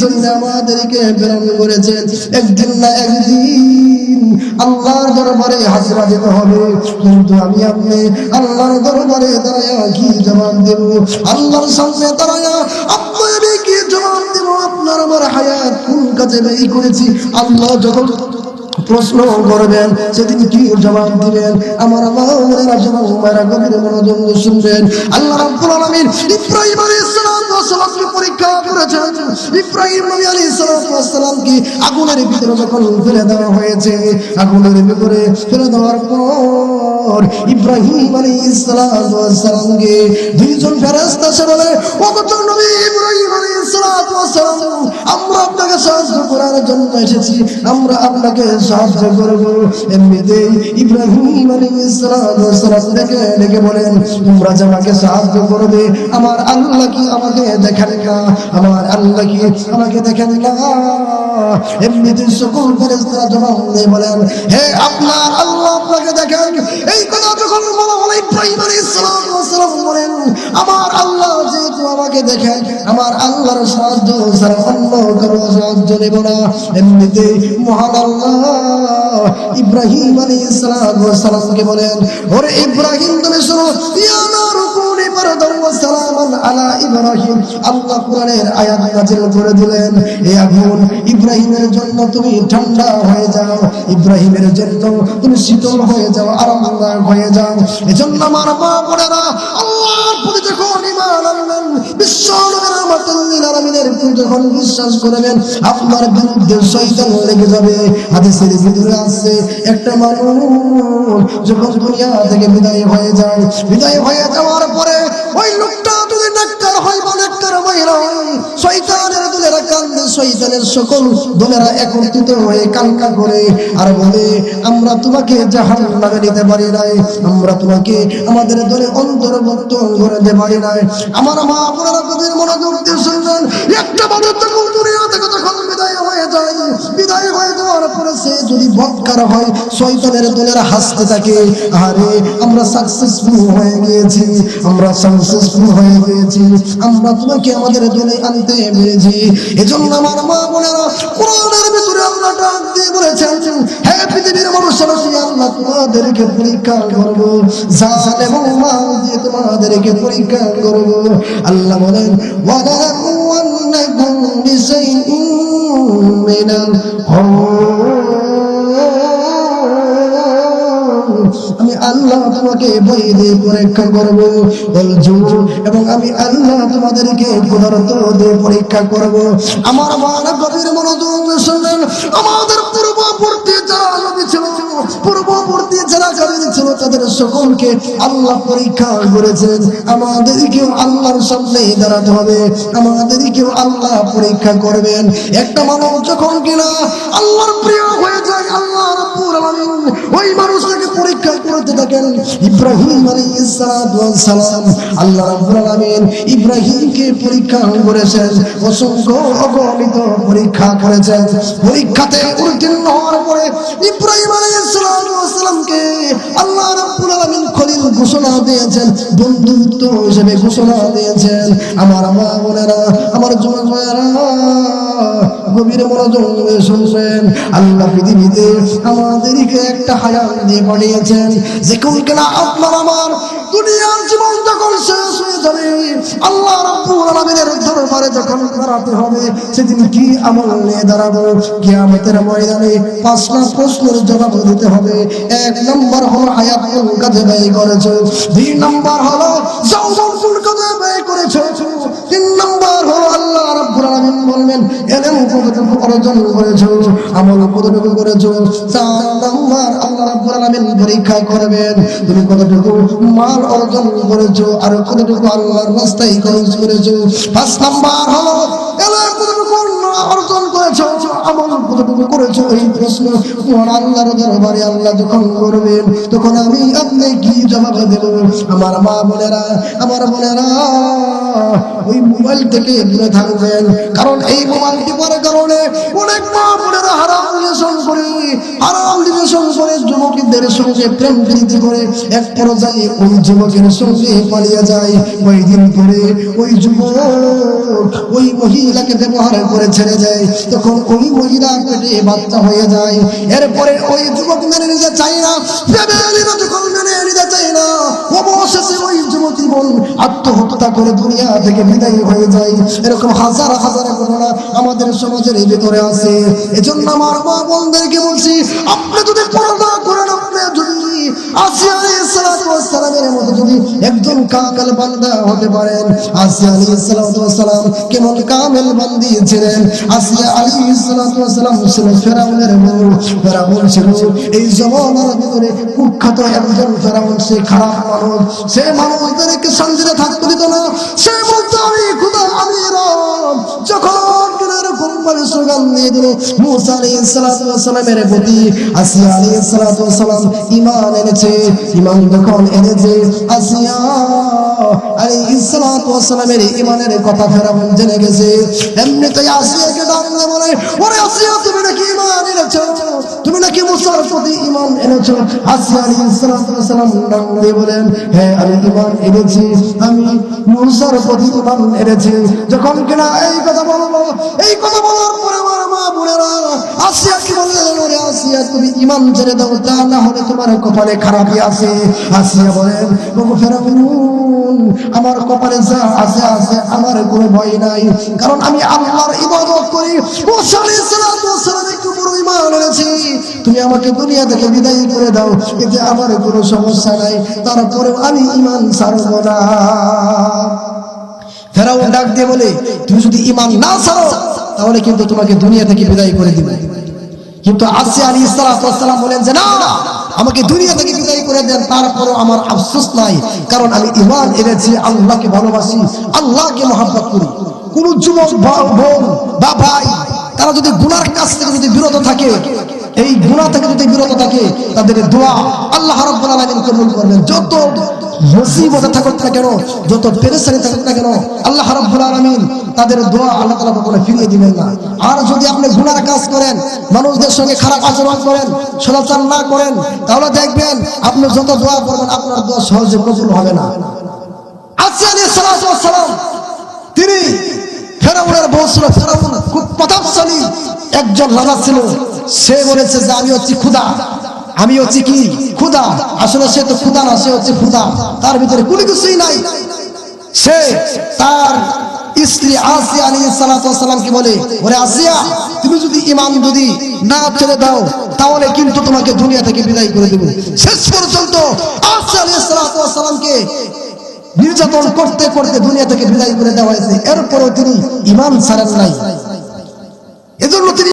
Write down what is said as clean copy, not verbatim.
জন্য আমাদেরকে প্রেরণ করেছেন। একদিন না একদিন আল্লাহর দরবারে হাজিরা দিতে হবে, কিন্তু আমি আপনি আল্লাহর দরবারে দাঁড়ায়া কি জবাব দেব? আল্লাহর সামনে দাঁড়ায়া আপনি আমি কি জবাব দেব? আপনার আমার হায়াত কোন কাজে ব্যয় করেছি আল্লাহ যখন প্রশ্ন করবেন, সেদিন কি জবাব দিবেন? আমার মায়েরা যখন মায়েরা গভীর মনোযোগ শুনবেন। আল্লাহ রাব্বুল আলামিন ইব্রাহিম আলাইহিস সালামকে পরীক্ষা করেছেন। ইব্রাহিম নবী আলাইহিস সালামকে আগুনের ভিতরে যখন ফেলে দেওয়া হয়েছে, আগুনের ভিতরে ফেলে দেওয়ার পর ইব্রাহিম আলাইহিস সালামকে দুইজন ফেরেশতা এসে বলে, ও নবী ইব্রাহিম আলাইহিস সালাম, আমরা আপনাকে সাহায্য করার জন্য এসেছি, আমরা আপনাকে সাহায্য করব। এমনিতেই ইব্রাহিম আলাইহিস সালাম ডেকে বলেন, তোমরা যে আমাকে সাহায্য করবে, আমার আল্লাহ কি আমাকে দেখেন না? আমার আল্লাহ কি আমাকে দেখেন না? এমনিতেই সকল ফেরেশতারা জবাব দিয়ে বলেন, হে আপনার আল্লাহ আপনাকে দেখেন। এই কথা যখন বলা হলো, ইব্রাহিম আলাইহিস সালাম বলেন, আমার আল্লাহ যেহেতু আমাকে দেখেন, আমার আল্লাহর সাহায্য ছাড়া অন্য কারো সাহায্য নেব না। এমনিতেই মহান আল্লাহ ইব্রাহিম আলাইহিস সালামকে বলেন, ওরে ইব্রাহিম তুমি শোনো, ইয়া নারু কুনি বারদান ওয়া সালামান আলা ইব্রাহিম। আল্লাহ কোরআনের আয়াত নাযিল করে দিলেন, হে আগুন ইব্রাহিমের জন্য তুমি ঠান্ডা হয়ে যাও, ইব্রাহিমের জন্য তুমি শীতল হয়ে যাও, আরামদায়ক হয়ে যাও। এজন্য আমার মা বোনেরা, আল্লাহর প্রতি যখন ঈমান আনবেন, বিশ্ব নবীর রাহমাতুল লিল আলামিনের প্রতি যখন বিশ্বাস করবেন, আপনার বিরুদ্ধে শয়তান লেগে যাবে। হাদিসের ভিতরে আছে, একটা মানুষ যখন দুনিয়া থেকে বিদায় হয়ে যায়, বিদায় হয়ে যাওয়ার পরে ওই লোকটা যদি নেককার হয় বা নেককার মহিলা হয়, শয়তানের দলেরা কান্দে, শয়তানের সকল দলেরা একত্রিত হয়ে কান্না করে আর বলে, আমরা তোমাকে জাহান্নামে নিতে পারি নাই, আমরা তোমাকে আমাদের দলে অন্তর্ভুক্ত করতে পারি নাই। আমার মা বোনেরা গভীর মনোযোগ দিয়ে শুনবেন, একটা মানুষ যখন দুনিয়া থেকে যখন বিদায় হয়ে যায়, বিদায় হয়ে যাওয়ার পরে সে যদি বদকার হয়, শয়তানের দলেরা হাসতে থাকে, আরে আমরা সাকসেসফুল হয়ে গিয়েছি, আমরা সাকসেসফুল হয়ে গিয়েছি, আমরা তোমাকে আমাদের দলে আনতে পেরেছি। এজন্য আমার মা বোনেরা, কোরআনের ভিতরে আল্লাহ ডাক দিয়ে বলেছেন, হে পৃথিবীর মানুষেরা, আল্লাহ তোমাদেরকে পরীক্ষা করব, জালেম মা দিয়ে তোমাদেরকে পরীক্ষা করব। আল্লাহ বলেন, ওয়ালাকুন্নাকুম বিশাইইন মিনাল আমি আল্লাহ তোমাকে ভয় দিয়ে পরীক্ষা করব, এবং আমি আল্লাহ তোমাদেরকে ক্ষুধার্ত দিয়ে পরীক্ষা করব। আমার বাবা গভীর মনোযোগ শুনলেন, আমাদের পূর্ববর্তী যারা নবী ছিল, পূর্ববর্তী যারা কাফির ছিল, তাদের সকলকে আল্লাহ পরীক্ষা করেছেন। আমাদেরকেও আল্লাহর সামনে দাঁড়াতে হবে, আমাদেরকেও আল্লাহ পরীক্ষা করবেন। একটা মানুষ যখন কিনা আল্লাহর প্রিয় হয়ে যায়, আল্লাহ রাব্বুল আলামিন ওই মানুষটাকে পরীক্ষা করতে থাকেন। ইব্রাহিম আলাইহিস সালাম, আল্লাহ রাব্বুল আলামিন ইব্রাহিমকে পরীক্ষা করেছেন, অসংখ্য অগণিত পরীক্ষা করেছেন। পরীক্ষাতে উত্তীর্ণ হওয়ার পরে ইব্রাহিম আলাইহিস সালামকে আল্লাহ রাব্বুল আলামিন খলিল ঘোষণা দিয়েছেন, বন্ধুত্ব হিসেবে ঘোষণা দিয়েছেন। আমার মা বোনেরা, আমার যুবক ভাইয়েরা, গভীর মনোযোগ শুনবেন, আল্লাহ পৃথিবীতে আমাদেরকে একটা হায়াত দিয়ে পাঠিয়েছেন, যে কোন কিনা আপনার আমার দুনিয়ার জীবন যখন শেষ হয়ে যাবে, আল্লাহ রাব্বুল আলামিনের দরবারে যখন দাঁড়াতে হবে, সেদিন কি আমল নিয়ে দাঁড়াবো? কিয়ামতের ময়দানে 5টা প্রশ্নের জবাব দিতে হবে। 1 নম্বর হলো হায়াত কোন কাজে ব্যয় করেছো, 2 নম্বর হলো যৌবন কোন কাজে ব্যয় করেছো, 3 নম্বর হলো আল্লাহ রাব্বুল আলামিন বলবেন এলেম কতটুকু অর্জন করেছো, আমল কতটুকু করেছো। 4 নম্বর আল্লাহ রাব্বুল আলামিন পরীক্ষা করবেন, তুমি কতটুকু মাল অর্জন করেছো আর কতটুকু আল্লাহর রাস্তায় খরচ করেছো। 5 নম্বর হলো এলেম কতটুকু অর্জন করেছো, আমল কতটুকু করেছো। ওই প্রশ্ন মহান আল্লাহর দরবারে আল্লাহ যখন করবেন, তখন আমি আপনি কি জবাব দেব? আমার মা বোনেরা, আমার বোনেরা, ওই মোবাইল থেকে দূরে থাকবেন, কারণ এই মোবাইল টিপার কারণে অনেক মা বোনেরা হারাম রিলেশন করে, যুবকদের সঙ্গে প্রেম প্রীতি করে এক পর্যায়ে ওই যুবকের সঙ্গে পালিয়ে যায়। ওই দিন পরে ওই যুবক ওই মহিলাকে ব্যবহার করে ছেড়ে যায়, তখন ওই মহিলা পেটে বাচ্চা হয়ে যায়। এরপরে ওই যুবক মেনে নিতে চায় না, যখন মেনে নিতে চায় না, অবশেষে ওই যুবতী বোন আত্মহত্যা করে দুনিয়া থেকে বিদায় হয়ে যায়। এরকম হাজার হাজার ঘটনা আমাদের সমাজের ভিতরে আছে। এজন্য আমার মা বোনদেরকে বলছি, আপনি যদি পর্দা করেন, আপনি যদি আসিয়া আলাইহিস সালাতু ওয়াস সালামের মতো যদি একজন কামেল বান্দা হতে পারেন। আসিয়া আলাইহিস সালাতু ওয়াস সালাম কেমন কামেল বান্দি ছিলেন? আসিয়া আলাইহিস সালাতু ওয়াস সালাম ছিলেন ফেরাউনের বউ। ফেরাউন ছিল এই জমানার ভিতরে কুখ্যাত একজন ফেরাউন। সে খারাপ মানুষ, সে মানুষদেরকে শান্তিতে থাকতে দিত না। সে বলতো আমি খোদা, আমি রব। যখন এরকম বলে স্লোগান দিয়ে দিল মুসা আলাইহিস সালাতু ওয়াস সালামের প্রতি, আসিয়া আলাইহিস সালাতু ওয়াস সালাম ঈমান এনেছে। ঈমান যখন এনেছে, আসিয়া আলাইহিস সালাতু ওয়াস সালামের ঈমানের কথা ফেরাউন জেনে গেছে। এমনিতেই আসিয়াকে ডাকলে বলে, ওরে আসিয়া, তুমি নাকি ঈমান এনেছো? তুমি নাকি মুসার প্রতি ঈমান এনেছো? আসিয়া আলাইহিস সালাতু ওয়াস সালাম ডাক দিয়ে বলেন, হ্যাঁ আমি ঈমান এনেছি, আমি মুসার প্রতি ঈমান এনেছি। যখন কিনা এই কথা বললো, এই কথা বলার পরে আমার মা বোনেরা আসিয়া কি বললেন, ওরে আসিয়া তুমি ঈমান ছেড়ে দাও, তা না হলে তোমার কপালে খারাপই আছে। আসিয়া বলেন, ওগো ফেরাউন, আমার কপালে যা আছে আছে, আমার কোনো ভয় নাই, কারণ আমি আল্লাহর ইবাদত করি। মুসা আলাইহিস সালাতু ওয়াস সালামের উপর ঈমান এনেছি। তুমি আমাকে দুনিয়া থেকে বিদায় করে দাও, এতে আমার কোনো সমস্যা নাই, তারপরেও আমি ঈমান ছাড়ব না। ফেরাউন ডাক দিয়ে বলে, তুমি যদি ঈমান না ছাড়ো তাহলে কিন্তু তোমাকে দুনিয়া থেকে বিদায় করে দিবে। কিন্তু আসিয়া আলাইহিস সালাতু ওয়াস সালাম বলেন যে না, আমাকে দুনিয়া থেকে বিদায় করে দেন, তারপরও আমার আফসোস নাই, কারণ আমি ঈমান এনেছি, আল্লাহকে ভালোবাসি, আল্লাহকে মহব্বত করি। কোন যুবক বোন বা ভাই তারা যদি গুনার কাছ থেকে যদি বিরত থাকে, এই গুনাহ থেকে যদি বিরত থাকে, তাদের দোয়া আল্লাহ রাব্বুল আলামিন কবুল করবেন। যত মুসিবতে থাকুক না কেন, যত পেরেশানি থাকুক না কেন, আল্লাহ রাব্বুল আলামিন তাদের দোয়া আল্লাহ তাআলা কখনো ফিরিয়ে দিবেন না। আর যদি আপনি গুনার কাজ করেন, মানুষদের সঙ্গে খারাপ আচরণ করেন, সদাচার না করেন, তাহলে দেখবেন আপনি যত দোয়া করবেন আপনার দোয়া সহজে কবুল হবে না। আসিয়া আলাইহিস সালাতু ওয়াস সালাম তিনি ফেরাউনের বউ ছিল। ফেরাউন খুব প্রতাপশালী একজন রাজা ছিল। সে বলেছে যে আমি হচ্ছি খোদা, আমি হচ্ছি কি খোদা। আসলে সে তো খোদা না, সে হচ্ছে খোদা, তার ভিতরে কোনো কিছুই নাই। সে তার স্ত্রী আসিয়া আলাইহিস সালাতু ওয়াস সালামকে বলে, ওরে আসিয়া, তুমি যদি ঈমান যদি না ছেড়ে দাও তাহলে কিন্তু তোমাকে দুনিয়া থেকে বিদায় করে দেব। শেষ পর্যন্ত আসিয়া আলাইহিস সালাতু ওয়াস সালামকে নির্যাতন করতে করতে দুনিয়া থেকে বিদায় করে দেওয়া হয়েছে। এরপরও তিনি ঈমান ছাড়েন নাই। এজন্য তিনি